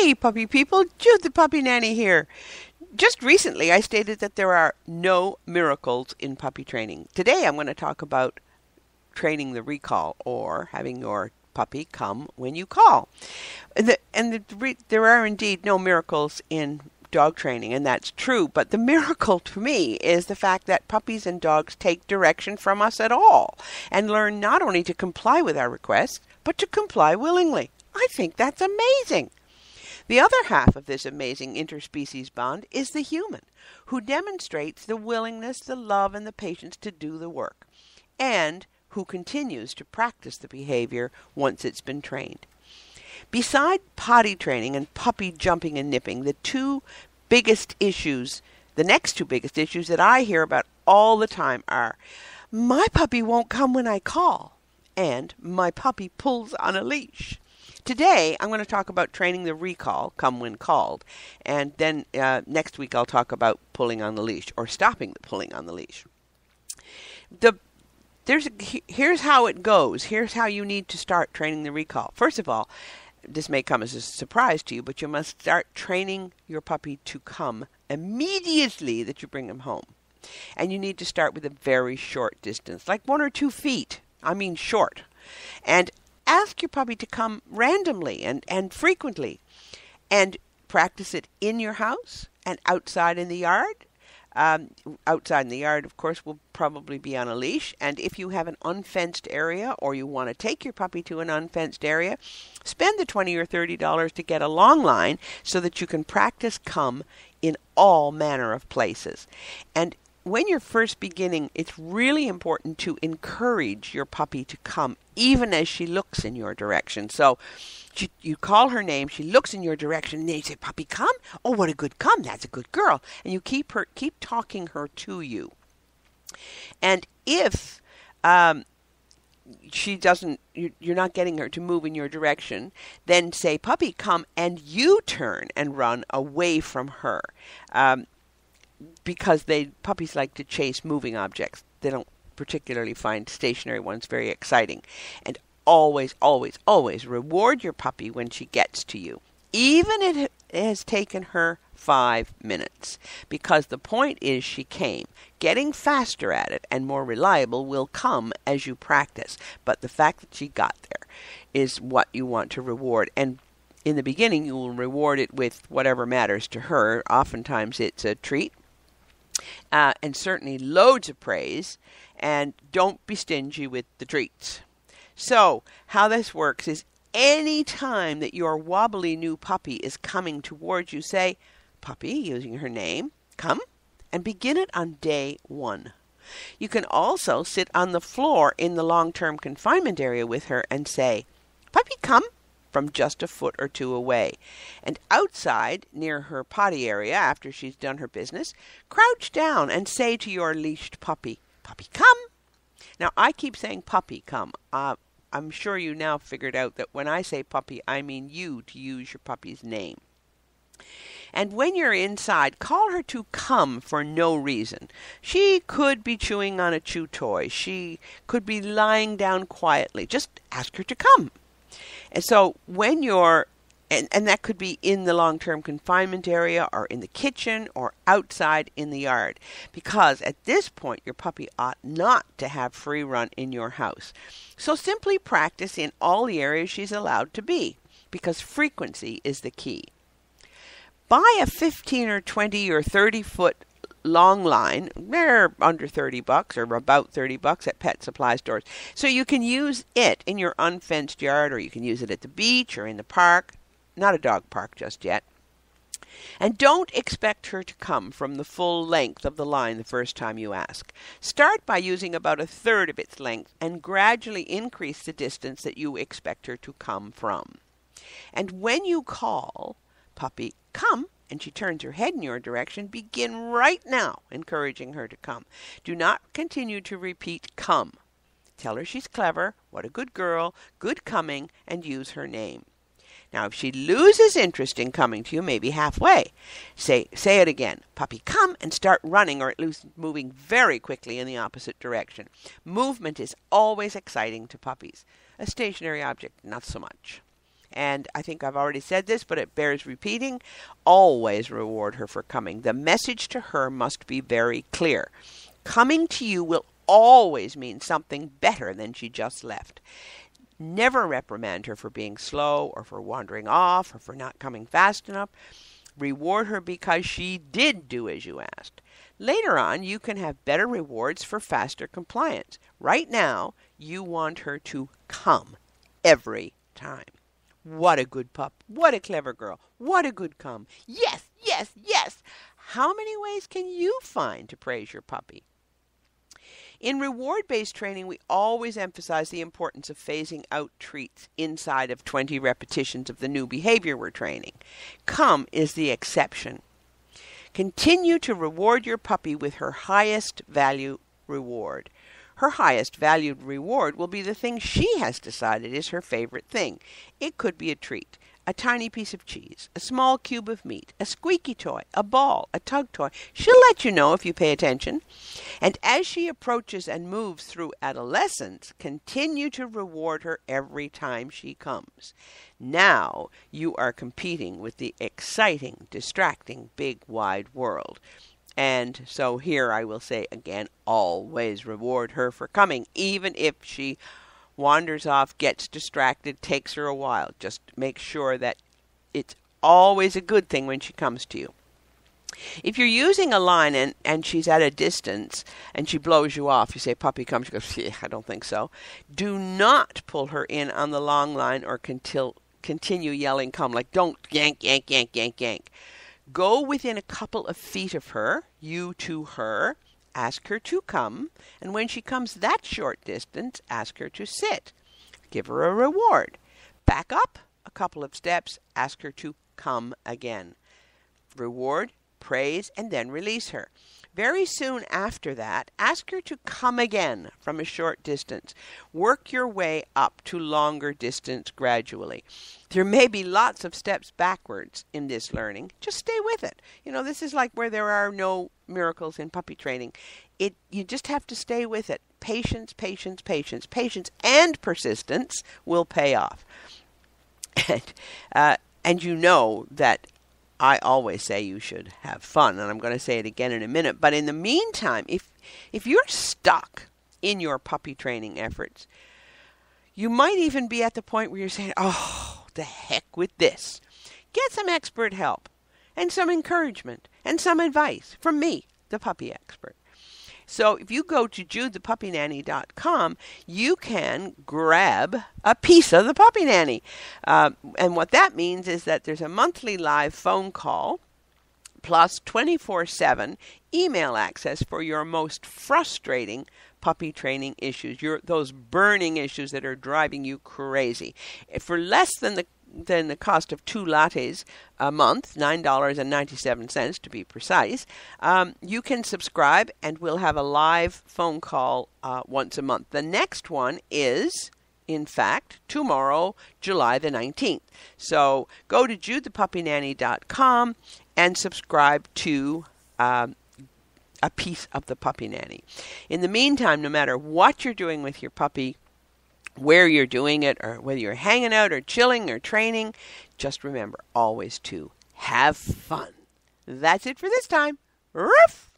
Hey, puppy people, Jude the Puppy Nanny here. Just recently, I stated that there are no miracles in puppy training. Today, I'm going to talk about training the recall, or having your puppy come when you call. There are indeed no miracles in dog training, and that's true. But the miracle to me is the fact that puppies and dogs take direction from us at all and learn not only to comply with our requests, but to comply willingly. I think that's amazing. The other half of this amazing interspecies bond is the human, who demonstrates the willingness, the love, and the patience to do the work, and who continues to practice the behavior once it's been trained. Beside potty training and puppy jumping and nipping, the next two biggest issues that I hear about all the time are, my puppy won't come when I call, and my puppy pulls on a leash. Today, I'm going to talk about training the recall, come when called, and then next week I'll talk about pulling on the leash, or stopping the pulling on the leash. Here's how it goes. Here's how you need to start training the recall. First of all, this may come as a surprise to you, but you must start training your puppy to come immediately that you bring him home. And you need to start with a very short distance, like 1 or 2 feet. I mean short. And ask your puppy to come randomly and frequently, and practice it in your house and outside in the yard. Outside in the yard, of course, will probably be on a leash. And if you have an unfenced area, or you want to take your puppy to an unfenced area, spend the $20 or $30 to get a long line so that you can practice come in all manner of places. And when you're first beginning, it's really important to encourage your puppy to come, even as she looks in your direction. So you call her name, she looks in your direction, and then you say, "Puppy, come." "Oh, what a good come. That's a good girl." And you keep talking her to you. And if she doesn't, you're not getting her to move in your direction, then say, "Puppy, come," and you turn and run away from her. Because puppies like to chase moving objects. They don't particularly find stationary ones very exciting. And always, always, always reward your puppy when she gets to you, even if it has taken her 5 minutes, because the point is she came. Getting faster at it and more reliable will come as you practice, but the fact that she got there is what you want to reward. And in the beginning, you will reward it with whatever matters to her. Oftentimes it's a treat. And certainly loads of praise, and don't be stingy with the treats. So how this works is, any time that your wobbly new puppy is coming towards you, say, "Puppy," using her name, "come," and begin it on day 1. You can also sit on the floor in the long-term confinement area with her and say, "Puppy, come," from just a foot or 2 away. And outside, near her potty area, after she's done her business, crouch down and say to your leashed puppy, "Puppy, come." Now, I keep saying puppy, come. I'm sure you now figured out that when I say puppy, I mean you, to use your puppy's name. And when you're inside, call her to come for no reason. She could be chewing on a chew toy. She could be lying down quietly. Just ask her to come. And so when you're, and that could be in the long-term confinement area, or in the kitchen, or outside in the yard, because at this point your puppy ought not to have free run in your house. So simply practice in all the areas she's allowed to be, because frequency is the key. Buy a 15 or 20 or 30 foot long line. They're under $30 or about $30 at pet supply stores. So you can use it in your unfenced yard, or you can use it at the beach or in the park. Not a dog park just yet. And don't expect her to come from the full length of the line the first time you ask. Start by using about 1/3 of its length and gradually increase the distance that you expect her to come from. And when you call, "Puppy, come," and she turns her head in your direction, begin right now encouraging her to come. Do not continue to repeat "come." Tell her she's clever, what a good girl, good coming, and use her name. Now, if she loses interest in coming to you, maybe halfway, say it again. "Puppy, come," and start running, or at least moving very quickly in the opposite direction. Movement is always exciting to puppies. A stationary object, not so much. And I think I've already said this, but it bears repeating. Always reward her for coming. The message to her must be very clear. Coming to you will always mean something better than she just left. Never reprimand her for being slow or for wandering off or for not coming fast enough. Reward her because she did do as you asked. Later on, you can have better rewards for faster compliance. Right now, you want her to come every time. What a good pup. What a clever girl. What a good come. Yes, yes, yes. How many ways can you find to praise your puppy? In reward-based training, we always emphasize the importance of phasing out treats inside of 20 repetitions of the new behavior we're training. Come is the exception. Continue to reward your puppy with her highest value reward. Her highest valued reward will be the thing she has decided is her favorite thing. It could be a treat, a tiny piece of cheese, a small cube of meat, a squeaky toy, a ball, a tug toy. She'll let you know if you pay attention. And as she approaches and moves through adolescence, continue to reward her every time she comes. Now you are competing with the exciting, distracting, big, wide world. And so here I will say again, always reward her for coming, even if she wanders off, gets distracted, takes her a while. Just make sure that it's always a good thing when she comes to you. If you're using a line and she's at a distance and she blows you off, you say, puppy, come. She goes, yeah, I don't think so. Do not pull her in on the long line or continue yelling, come, like don't yank, yank, yank, yank, yank. Go within a couple of feet of her, you to her, ask her to come, and when she comes that short distance, ask her to sit. Give her a reward. Back up a couple of steps, ask her to come again. Reward, praise, and then release her. Very soon after that, ask her to come again from a short distance. Work your way up to longer distance gradually. There may be lots of steps backwards in this learning. Just stay with it. You know, this is like where there are no miracles in puppy training. You just have to stay with it. Patience, patience, patience, patience, and persistence will pay off. And you know that I always say you should have fun, and I'm going to say it again in a minute. But in the meantime, if you're stuck in your puppy training efforts, you might even be at the point where you're saying, oh, the heck with this. Get some expert help and some encouragement and some advice from me, the puppy expert. So if you go to judethepuppynanny.com, you can grab a piece of the Puppy Nanny. And what that means is that there's a monthly live phone call plus 24/7 email access for your most frustrating puppy training issues, those burning issues that are driving you crazy. For less than the cost of 2 lattes a month, $9.97 to be precise, you can subscribe and we'll have a live phone call once a month. The next one is, in fact, tomorrow, July the 19th. So go to judethepuppynanny.com and subscribe to a piece of the Puppy Nanny. In the meantime, no matter what you're doing with your puppy, where you're doing it, or whether you're hanging out or chilling or training, just remember always to have fun. That's it for this time. Ruff!